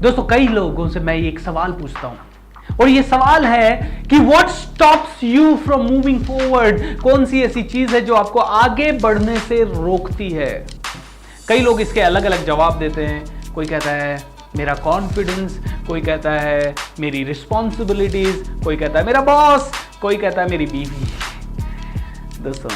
दोस्तों कई लोगों से मैं एक सवाल पूछता हूं और ये सवाल है कि what stops you from moving forward. कौन सी ऐसी चीज है जो आपको आगे बढ़ने से रोकती है। कई लोग इसके अलग अलग जवाब देते हैं। कोई कहता है मेरा कॉन्फिडेंस, कोई कहता है मेरी रिस्पॉन्सिबिलिटीज, कोई कहता है मेरा बॉस, कोई कहता है मेरी बीवी। दोस्तों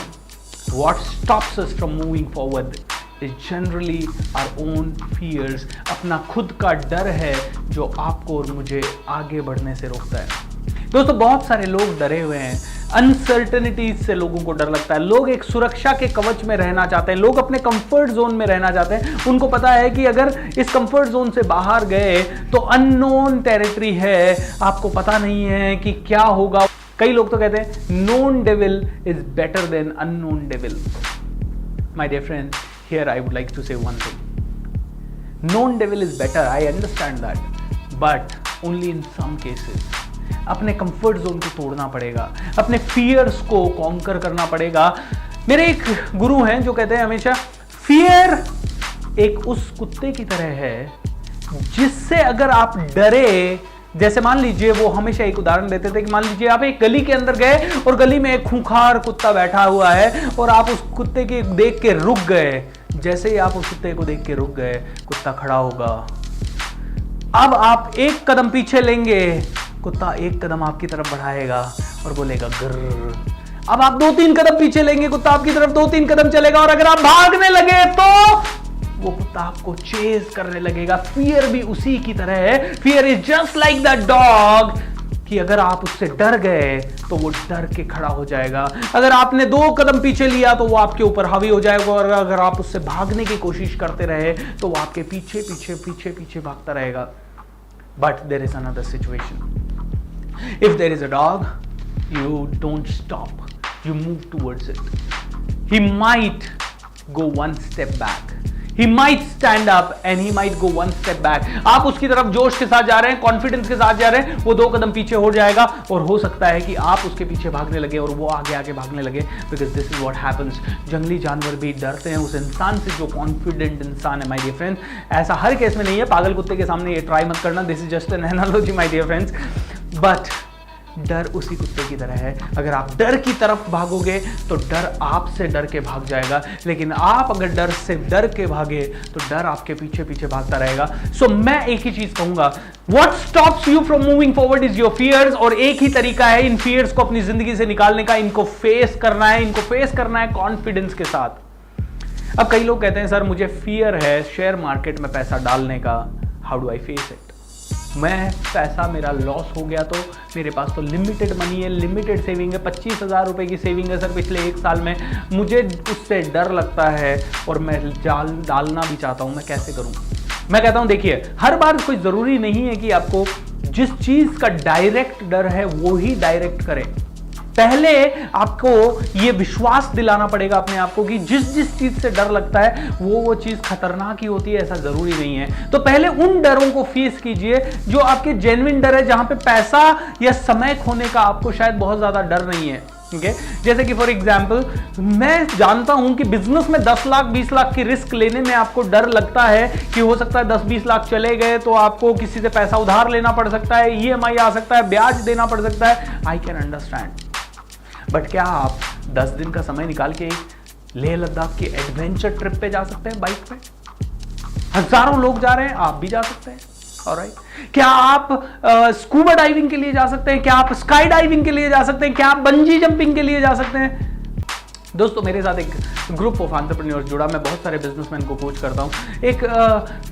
what stops us from moving forward is generally our own fears. अपना खुद का डर है जो आपको और मुझे आगे बढ़ने से रोकता है। दोस्तों बहुत सारे लोग डरे हुए हैं, अनसर्टेनिटीज से लोगों को डर लगता है। लोग एक सुरक्षा के कवच में रहना चाहते हैं, लोग अपने कंफर्ट जोन में रहना चाहते हैं। उनको पता है कि अगर इस कंफर्ट जोन से बाहर गए तो अननोन टेरिटरी है, आपको पता नहीं है कि क्या होगा। कई लोग तो कहते हैं known devil is better than unknown devil. My dear friend, here I would like to say one thing. Known devil is better, I understand that, but only in some cases. अपने कंफर्ट जोन को तोड़ना पड़ेगा, अपने fears को conquer करना पड़ेगा। मेरे एक गुरु हैं जो कहते हैं हमेशा फियर एक उस कुत्ते की तरह है जिससे अगर आप डरे, जैसे मान लीजिए वो हमेशा एक उदाहरण देते थे कि मान लीजिए आप एक गली के अंदर गए और गली में एक खूंखार कुत्ता बैठा हुआ है और आप उस कुत्ते के देख के रुक गए। जैसे ही आप उस कुत्ते को देख के रुक गए, कुत्ता खड़ा होगा। अब आप एक कदम पीछे लेंगे, कुत्ता एक कदम आपकी तरफ बढ़ाएगा और बोलेगा ग्रर। अब आप 2-3 कदम पीछे लेंगे, कुत्ता आपकी तरफ 2-3 कदम चलेगा और अगर आप भागने लगे तो वो कुत्ता आपको चेज करने लगेगा। फियर भी उसी की तरह है। Fear is just like the dog कि अगर आप उससे डर गए तो वो डर के खड़ा हो जाएगा। अगर आपने 2 कदम पीछे लिया तो वो आपके ऊपर हावी हो जाएगा और अगर आप उससे भागने की कोशिश करते रहे तो वो आपके पीछे पीछे पीछे पीछे भागता रहेगा। But there is another situation. If there is a dog, you don't stop, you move towards it. He might go one step back, he might stand up and he might go one step back. आप उसकी तरफ जोश के साथ जा रहे हैं, confidence के साथ जा रहे हैं, वो 2 कदम पीछे हो जाएगा और हो सकता है कि आप उसके पीछे भागने लगे और वो आगे आगे भागने लगे। Because this is what happens. जंगली जानवर भी डरते हैं उस इंसान से जो कॉन्फिडेंट इंसान है। माय डियर फ्रेंड्स, ऐसा हर केस में नहीं है। पागल कुत्ते के सामने ये ट्राई मत करना, this is just an analogy my dear friends. But डर उसी कुत्ते की तरह है। अगर आप डर की तरफ भागोगे तो डर आपसे डर के भाग जाएगा, लेकिन आप अगर डर से डर के भागे तो डर आपके पीछे पीछे भागता रहेगा। सो मैं एक ही चीज कहूंगा, what stops you from moving forward is your fears. और एक ही तरीका है इन फियर्स को अपनी जिंदगी से निकालने का, इनको फेस करना है। इनको फेस करना है कॉन्फिडेंस के साथ। अब कई लोग कहते हैं सर मुझे फियर है शेयर मार्केट में पैसा डालने का, how do I face it. मैं पैसा मेरा लॉस हो गया तो मेरे पास तो लिमिटेड मनी है, लिमिटेड सेविंग है, 25,000 रुपए की सेविंग है सर पिछले 1 साल में। मुझे उससे डर लगता है और मैं जाल डालना भी चाहता हूं, मैं कैसे करूं। मैं कहता हूं देखिए, हर बार कोई ज़रूरी नहीं है कि आपको जिस चीज़ का डायरेक्ट डर है वो ही डायरेक्ट करें। पहले आपको यह विश्वास दिलाना पड़ेगा अपने आप को कि जिस जिस चीज से डर लगता है वो चीज खतरनाक ही होती है, ऐसा जरूरी नहीं है। तो पहले उन डरों को फेस कीजिए जो आपके जेन्युइन डर है, जहां पे पैसा या समय खोने का आपको शायद बहुत ज्यादा डर नहीं है। ठीक है, जैसे कि फॉर एग्जाम्पल मैं जानता हूं कि बिजनेस में 10 लाख 20 लाख की रिस्क लेने में आपको डर लगता है कि हो सकता है 10-20 लाख चले गए तो आपको किसी से पैसा उधार लेना पड़ सकता है, EMI आ सकता है, ब्याज देना पड़ सकता है। I can understand. बट क्या आप 10 दिन का समय निकाल के लेह लद्दाख की एडवेंचर ट्रिप पे जा सकते हैं बाइक पे? हजारों लोग जा रहे हैं, आप भी जा सकते हैं। ऑलराइट, क्या आप स्कूबा डाइविंग के लिए जा सकते हैं? क्या आप स्काई डाइविंग के लिए जा सकते हैं? क्या आप बंजी जंपिंग के लिए जा सकते हैं? दोस्तों मेरे साथ एक ग्रुप ऑफ एंटरप्रेन्योर्स जुड़ा, मैं बहुत सारे बिजनेसमैन को कोच करता हूँ। एक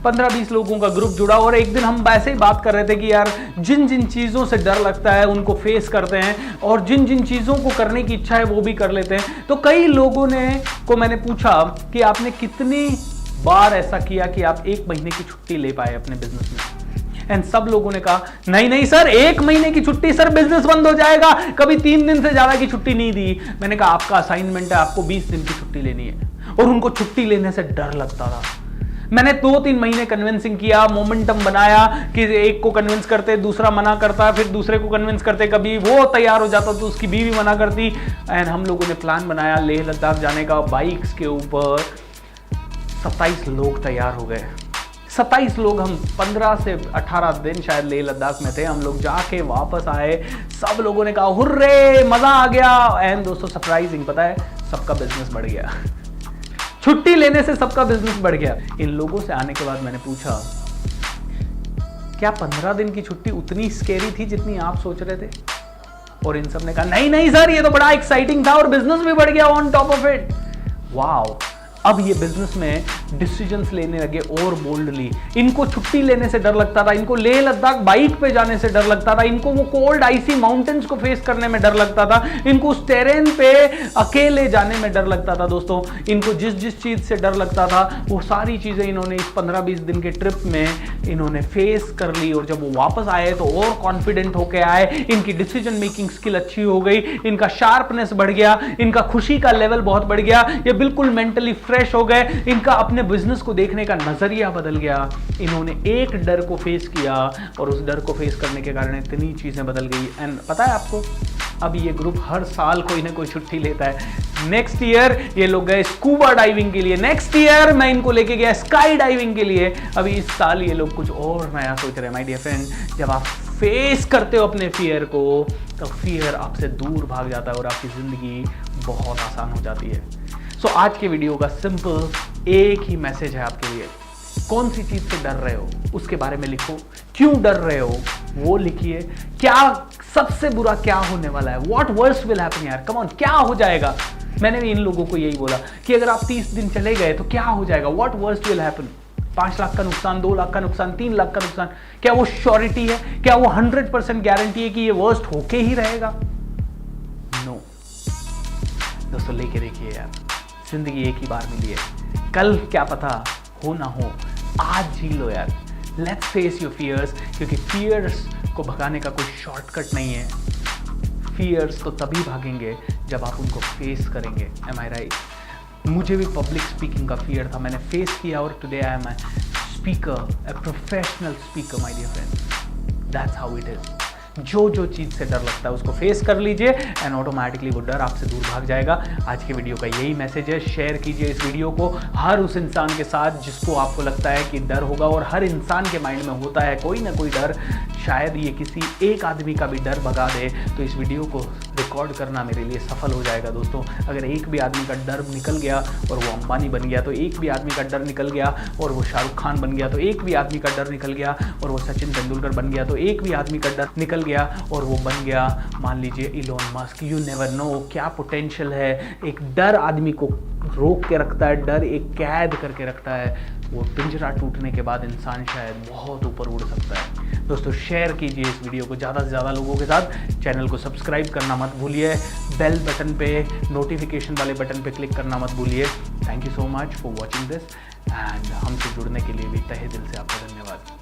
15-20 लोगों का ग्रुप जुड़ा और एक दिन हम वैसे ही बात कर रहे थे कि यार जिन जिन चीज़ों से डर लगता है उनको फेस करते हैं और जिन जिन चीज़ों को करने की इच्छा है वो भी कर लेते हैं। तो कई लोगों को मैंने पूछा कि आपने कितनी बार ऐसा किया कि आप 1 महीने की छुट्टी ले पाए अपने बिजनेस में। एंड सब लोगों ने कहा नहीं नहीं सर 1 महीने की छुट्टी, सर बिजनेस बंद हो जाएगा, कभी 3 दिन से ज्यादा की छुट्टी नहीं दी। मैंने कहा आपका असाइनमेंट है, आपको 20 दिन की छुट्टी लेनी है। और उनको छुट्टी लेने से डर लगता था। मैंने 2-3 महीने कन्विंसिंग किया, मोमेंटम बनाया कि एक को कन्विंस करते, दूसरा मना करता, फिर दूसरे को कन्विंस करते, कभी वो तैयार हो जाता तो उसकी बीवी मना करती। एंड हम लोगों ने प्लान बनाया लेह लद्दाख जाने का। बाइक्स के ऊपर 27 लोग तैयार हो गए। 27 लोग, हम 15 से 18 दिन शायद लेह लद्दाख में थे। हम लोग जाके वापस आए, सब लोगों ने कहा हुर्रे मजा आ गया। एंड दोस्तों सरप्राइजिंग, पता है सबका बिजनेस बढ़ गया। छुट्टी लेने से सबका बिजनेस बढ़ गया। इन लोगों से आने के बाद मैंने पूछा, क्या 15 दिन की छुट्टी उतनी स्केरी थी जितनी आप सोच रहे थे? और इन सब ने कहा नहीं नहीं सर, ये तो बड़ा एक्साइटिंग था और बिजनेस भी बढ़ गया on top of it. Wow, अब ये बिजनेस में डिसीजंस लेने लगे और बोल्डली। इनको छुट्टी लेने से डर लगता था, इनको लेह लद्दाख बाइक पे जाने से डर लगता था, इनको वो कोल्ड आइसी माउंटेन्स को फेस करने में डर लगता था, इनको उस टेरेन पे अकेले जाने में डर लगता था। दोस्तों इनको जिस जिस चीज से डर लगता था वो सारी चीजें इन्होंने इस 15-20 दिन के ट्रिप में इन्होंने फेस कर ली। और जब वो वापस आए तो और कॉन्फिडेंट होके आए, इनकी डिसीजन मेकिंग स्किल अच्छी हो गई, इनका शार्पनेस बढ़ गया, इनका खुशी का लेवल बहुत बढ़ गया, ये बिल्कुल मेंटली फ्रेश हो गए, इनका अपने बिजनेस को देखने का नजरिया बदल गया। इन्होंने एक डर को फेस किया और उस डर को फेस करने के कारण इतनी चीजें बदल गई। एंड पता है आपको, अब ये ग्रुप हर साल कोई ना कोई छुट्टी लेता है। नेक्स्ट ईयर ये लोग गए स्कूबा डाइविंग के लिए, नेक्स्ट ईयर मैं इनको लेके गया स्काई डाइविंग के लिए, अभी इस साल ये लोग कुछ और नया सोच रहे हैं। माय डियर फ्रेंड, जब आप फेस करते हो अपने फियर को तो फियर आपसे दूर भाग जाता है और आपकी जिंदगी बहुत आसान हो जाती है। सो आज के वीडियो का सिंपल एक ही मैसेज है आपके लिए। कौन सी चीज से डर रहे हो उसके बारे में लिखो, क्यों डर रहे हो वो लिखिए, क्या सबसे बुरा क्या होने वाला है, व्हाट वर्स्ट विल हैपन। यार कम ऑन, क्या हो जाएगा। मैंने भी इन लोगों को यही बोला कि अगर आप 30 दिन चले गए तो क्या हो जाएगा, what worst will happen. 5 lakh का नुकसान, 2 लाख का नुकसान, 3 लाख का नुकसान, क्या वो श्योरिटी है, क्या वो 100% गारंटी है कि ये वर्स्ट होके ही रहेगा? नो दोस्तों, लेके देखिए यार, जिंदगी एक ही बार मिली है, कल क्या पता हो ना हो, आज जी लो यार। लेट्स फेस योर फियर्स, क्योंकि फियर्स को भगाने का कोई शॉर्टकट नहीं है। फियर्स तो तभी भागेंगे जब आप उनको फेस करेंगे। एम आई राइट? मुझे भी पब्लिक स्पीकिंग का फियर था, मैंने फेस किया और today I am a speaker, a professional speaker my dear friend. That's how it is. जो चीज से डर लगता है उसको फेस कर लीजिए एंड ऑटोमेटिकली वो डर आपसे दूर भाग जाएगा। आज के वीडियो का यही मैसेज है। शेयर कीजिए इस वीडियो को हर उस इंसान के साथ जिसको आपको लगता है कि डर होगा, और हर इंसान के माइंड में होता है कोई ना कोई डर। शायद ये किसी एक आदमी का भी डर भगा दे, तो इस वीडियो को रिकॉर्ड करना मेरे लिए सफल हो जाएगा। दोस्तों अगर एक भी आदमी का डर निकल गया और वो अंबानी बन गया, तो एक भी आदमी का डर निकल गया और वो शाहरुख खान बन गया, तो एक भी आदमी का डर निकल गया और वो सचिन तेंदुलकर बन गया, तो एक भी आदमी का डर निकल गया और वो बन गया मान लीजिए Elon Musk. You never know क्या पोटेंशियल है। एक डर आदमी को रोक के रखता है, डर एक कैद करके रखता है। वो पिंजरा टूटने के बाद इंसान शायद बहुत ऊपर उड़ सकता है। दोस्तों शेयर कीजिए इस वीडियो को ज़्यादा से ज़्यादा लोगों के साथ। चैनल को सब्सक्राइब करना मत भूलिए, बेल बटन पे, नोटिफिकेशन वाले बटन पे क्लिक करना मत भूलिए। Thank you so much for watching this and हमसे जुड़ने के लिए भी तहे दिल से आपका धन्यवाद।